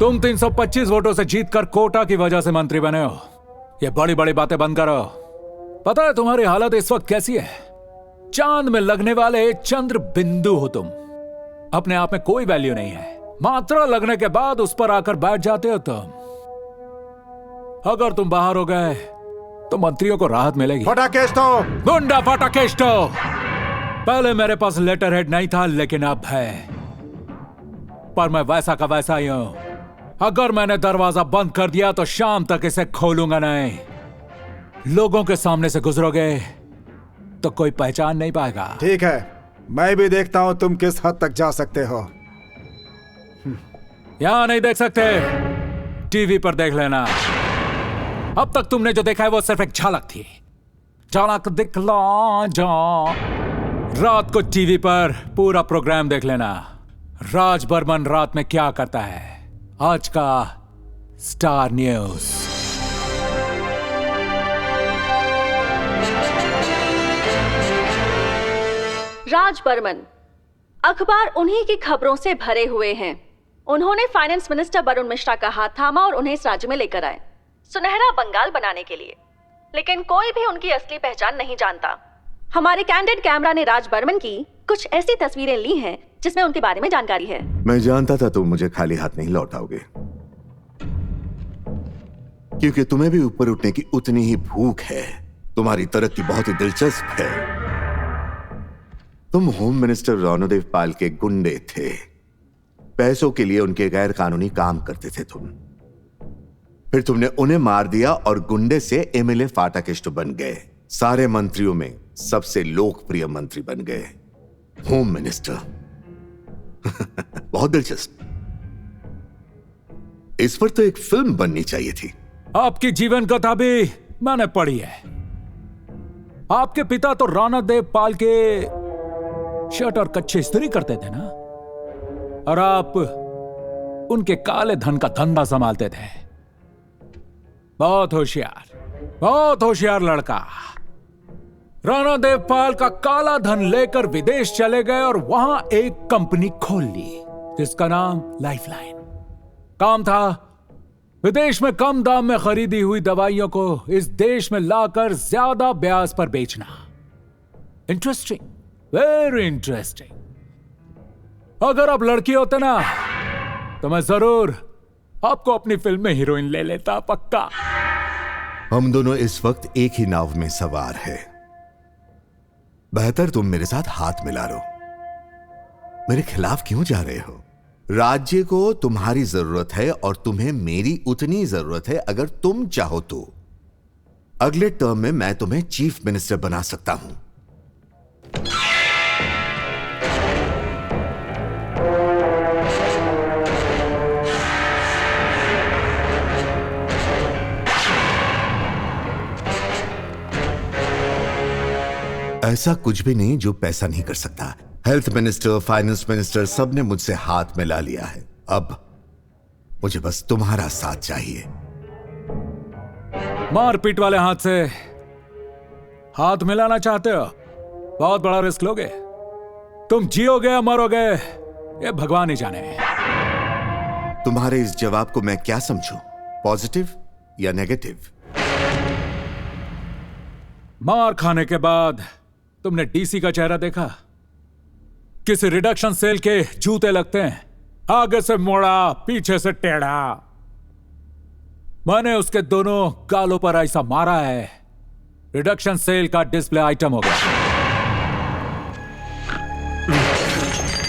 तुम 325 वोटों से जीतकर कोटा की वजह से मंत्री बने हो। ये बड़ी बड़ी बातें बंद करो। पता है तुम्हारी हालत इस वक्त कैसी है? चांद में लगने वाले चंद्र बिंदु हो तुम। अपने आप में कोई वैल्यू नहीं है। मात्रा लगने के बाद उस पर आकर बैठ जाते हो तुम। अगर तुम बाहर हो गए तो मंत्रियों को राहत मिलेगी। फटाकेस्टो! गुंडा फटाकेस्टो! पहले मेरे पास लेटर हेड नहीं था, लेकिन अब है। पर मैं वैसा का वैसा ही हूं। अगर मैंने दरवाजा बंद कर दिया तो शाम तक इसे खोलूंगा नहीं। लोगों के सामने से गुजरोगे तो कोई पहचान नहीं पाएगा। ठीक है, मैं भी देखता हूं तुम किस हद तक जा सकते हो। यहां नहीं देख सकते, टीवी पर देख लेना। अब तक तुमने जो देखा है वो सिर्फ एक झलक थी। झलक दिखला जा। रात को टीवी पर पूरा प्रोग्राम देख लेना। राज बर्मन रात में क्या करता है, आज का स्टार न्यूज। राज बर्मन अखबार उन्हीं की खबरों से भरे हुए हैं। उन्होंने फाइनेंस मिनिस्टर वरुण मिश्रा का हाथ थामा और उन्हें इस राज्य में लेकर आए सुनहरा बंगाल बनाने के लिए। लेकिन कोई भी उनकी असली पहचान नहीं जानता। हमारे कैंडिड कैमरा ने राज बर्मन की कुछ ऐसी तस्वीरें ली हैं जिसमें उनके बारे में जानकारी है। मैं जानता था तुम मुझे खाली हाथ नहीं लौटाओगे, क्योंकि तुम्हें भी ऊपर उठने की उतनी ही भूख है। तुम्हारी तरक्की बहुत ही दिलचस्प है। तुम होम मिनिस्टर रानोदेव पाल के गुंडे थे। पैसों के लिए उनके गैर कानूनी काम करते थे तुम। फिर तुमने उन्हें मार दिया और गुंडे से एमएलए फाटाकेस्टो बन गए। सारे मंत्रियों में सबसे लोकप्रिय मंत्री बन गए, होम मिनिस्टर। बहुत दिलचस्प। इस पर तो एक फिल्म बननी चाहिए थी। आपकी जीवन कथा भी मैंने पढ़ी है। आपके पिता तो रानादेव पाल के शर्ट और कच्चे इस्त्री करते थे ना, और आप उनके काले धन का धंधा संभालते थे। बहुत होशियार लड़का। रानादेव पाल का काला धन लेकर विदेश चले गए और वहां एक कंपनी खोल ली जिसका नाम लाइफलाइन। काम था विदेश में कम दाम में खरीदी हुई दवाइयों को इस देश में लाकर ज्यादा ब्याज पर बेचना। Interesting, very interesting. अगर आप लड़की होते ना तो मैं जरूर आपको अपनी फिल्म में हीरोइन ले लेता, पक्का। हम दोनों इस वक्त एक ही नाव में सवार हैं। बेहतर तुम मेरे साथ हाथ मिला लो। मेरे खिलाफ क्यों जा रहे हो? राज्य को तुम्हारी जरूरत है और तुम्हें मेरी उतनी जरूरत है। अगर तुम चाहो तो अगले टर्म में मैं तुम्हें चीफ मिनिस्टर बना सकता हूं। ऐसा कुछ भी नहीं जो पैसा नहीं कर सकता। हेल्थ मिनिस्टर, फाइनेंस मिनिस्टर, सबने मुझसे हाथ मिला लिया है। अब मुझे बस तुम्हारा साथ चाहिए। मारपीट वाले हाथ से हाथ मिलाना चाहते हो? बहुत बड़ा रिस्क लोगे। तुम जियोगे या मरोगे ये भगवान ही जाने। तुम्हारे इस जवाब को मैं क्या समझूं, पॉजिटिव या नेगेटिव? मार खाने के बाद तुमने डीसी का चेहरा देखा? किसी रिडक्शन सेल के जूते लगते हैं, आगे से मोड़ा, पीछे से टेढ़ा। मैंने उसके दोनों गालों पर ऐसा मारा है, रिडक्शन सेल का डिस्प्ले आइटम हो गया।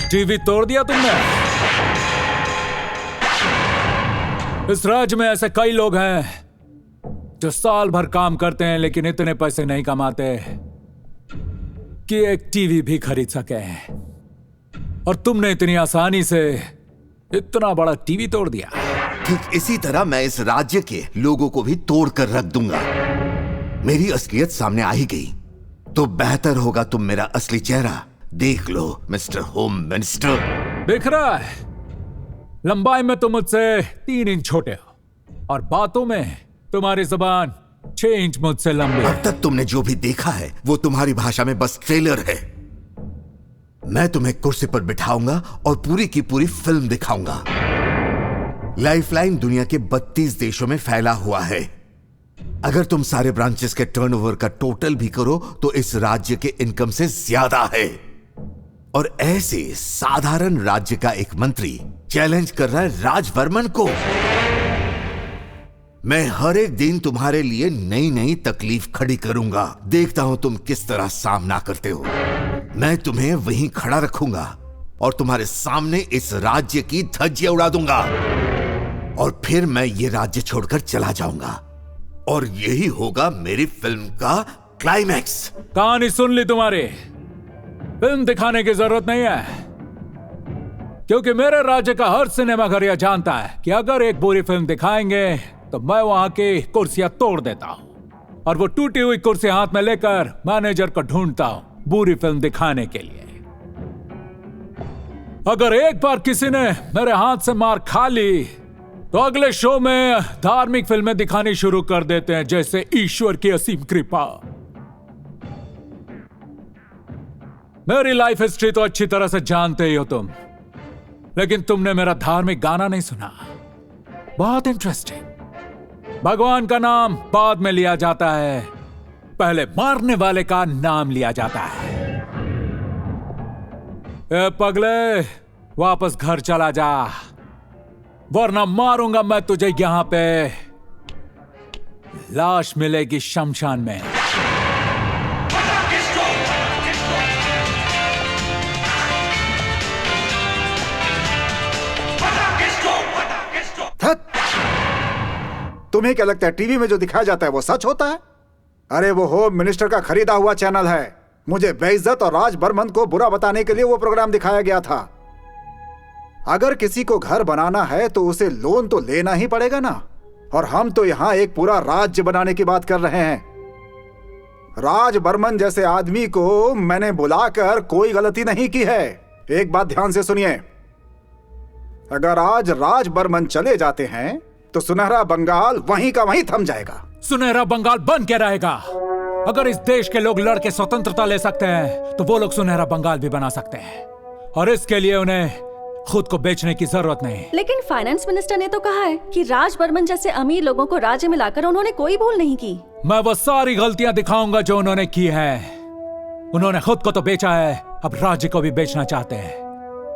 टीवी तोड़ दिया तुमने। इस राज्य में ऐसे कई लोग हैं जो साल भर काम करते हैं लेकिन इतने पैसे नहीं कमाते कि एक टीवी भी खरीद सके। और तुमने इतनी आसानी से इतना बड़ा टीवी तोड़ दिया। ठीक इसी तरह मैं इस राज्य के लोगों को भी तोड़ कर रख दूंगा। मेरी असलियत सामने आ ही गई तो बेहतर होगा तुम मेरा असली चेहरा देख लो, मिस्टर होम मिनिस्टर। दिख रहा है, लंबाई में तुम मुझसे 3 इंच छोटे हो और बातों में तुम्हारी जुबान 6 इंच मुझसे लंबी। अब तक तुमने जो भी देखा है वो तुम्हारी भाषा में बस ट्रेलर है। मैं तुम्हें कुर्सी पर बिठाऊंगा और पूरी की पूरी फिल्म दिखाऊंगा। लाइफलाइन दुनिया के 32 देशों में फैला हुआ है। अगर तुम सारे ब्रांचेस के टर्नओवर का टोटल भी करो तो इस राज्य के इनकम से ज्यादा है। और ऐसे साधारण राज्य का एक मंत्री चैलेंज कर रहा है राज बर्मन को। मैं हर एक दिन तुम्हारे लिए नई नई तकलीफ खड़ी करूंगा। देखता हूं तुम किस तरह सामना करते हो। मैं तुम्हें वहीं खड़ा रखूंगा और तुम्हारे सामने इस राज्य की धज्जियां उड़ा दूंगा और फिर मैं ये राज्य छोड़कर चला जाऊंगा और यही होगा मेरी फिल्म का क्लाइमैक्स। कहानी सुन ली तुम्हारी। फिल्म दिखाने की जरूरत नहीं है, क्योंकि मेरे राज्य का हर सिनेमाघर यह जानता है कि अगर एक बुरी फिल्म दिखाएंगे तो मैं वहां की कुर्सियां तोड़ देता हूं और वो टूटी हुई कुर्सी हाथ में लेकर मैनेजर को ढूंढता हूं बुरी फिल्म दिखाने के लिए। अगर एक बार किसी ने मेरे हाथ से मार खा ली तो अगले शो में धार्मिक फिल्में दिखानी शुरू कर देते हैं, जैसे ईश्वर की असीम कृपा। मेरी लाइफ हिस्ट्री तो अच्छी तरह से जानते ही हो तुम, लेकिन तुमने मेरा धार्मिक गाना नहीं सुना। बहुत इंटरेस्टिंग। भगवान का नाम बाद में लिया जाता है, पहले मारने वाले का नाम लिया जाता है। ए पगले, वापस घर चला जा, वरना मारूंगा मैं तुझे यहां पे। लाश मिलेगी शमशान में। तुम्हें क्या लगता है टीवी में जो दिखाया जाता है वो सच होता है? अरे वो होम मिनिस्टर का खरीदा हुआ चैनल है। मुझे बेइज्जत और राज बर्मन को बुरा बताने के लिए वो प्रोग्राम दिखाया गया था। अगर किसी को घर बनाना है तो उसे लोन तो लेना ही पड़ेगा ना। और हम तो यहां एक पूरा राज्य बनाने की बात कर रहे हैं। राज बर्मन जैसे आदमी को मैंने बुलाकर कोई गलती नहीं की है। एक बात ध्यान से सुनिए, अगर आज राज बर्मन चले जाते हैं तो सुनहरा बंगाल वहीं का वहीं थम जाएगा। सुनहरा बंगाल बन के रहेगा। अगर इस देश के लोग लड़ के स्वतंत्रता ले सकते हैं तो वो लोग सुनहरा बंगाल भी बना सकते हैं, और इसके लिए उन्हें खुद को बेचने की जरूरत नहीं। लेकिन फाइनेंस मिनिस्टर ने तो कहा है कि राज बर्मन जैसे अमीर लोगों को राज्य में लाकर उन्होंने कोई भूल नहीं की। मैं वो सारी गलतियां दिखाऊंगा जो उन्होंने की है। उन्होंने खुद को तो बेचा है, अब राज्य को भी बेचना चाहते हैं,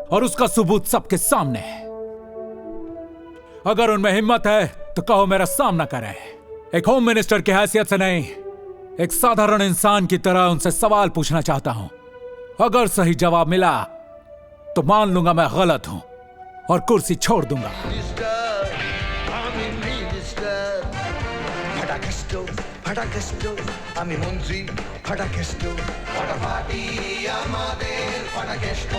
और उसका सबूत सबके सामने है। अगर उनमें हिम्मत है तो कहो मेरा सामना करें। एक होम मिनिस्टर की हैसियत से नहीं, एक साधारण इंसान की तरह उनसे सवाल पूछना चाहता हूं। अगर सही जवाब मिला तो मान लूंगा मैं गलत हूं और कुर्सी छोड़ दूंगा। আমি মন্ত্রী ফাটাকেষ্ট ফাটাফাটি আমাদের ফাটাকেষ্ট।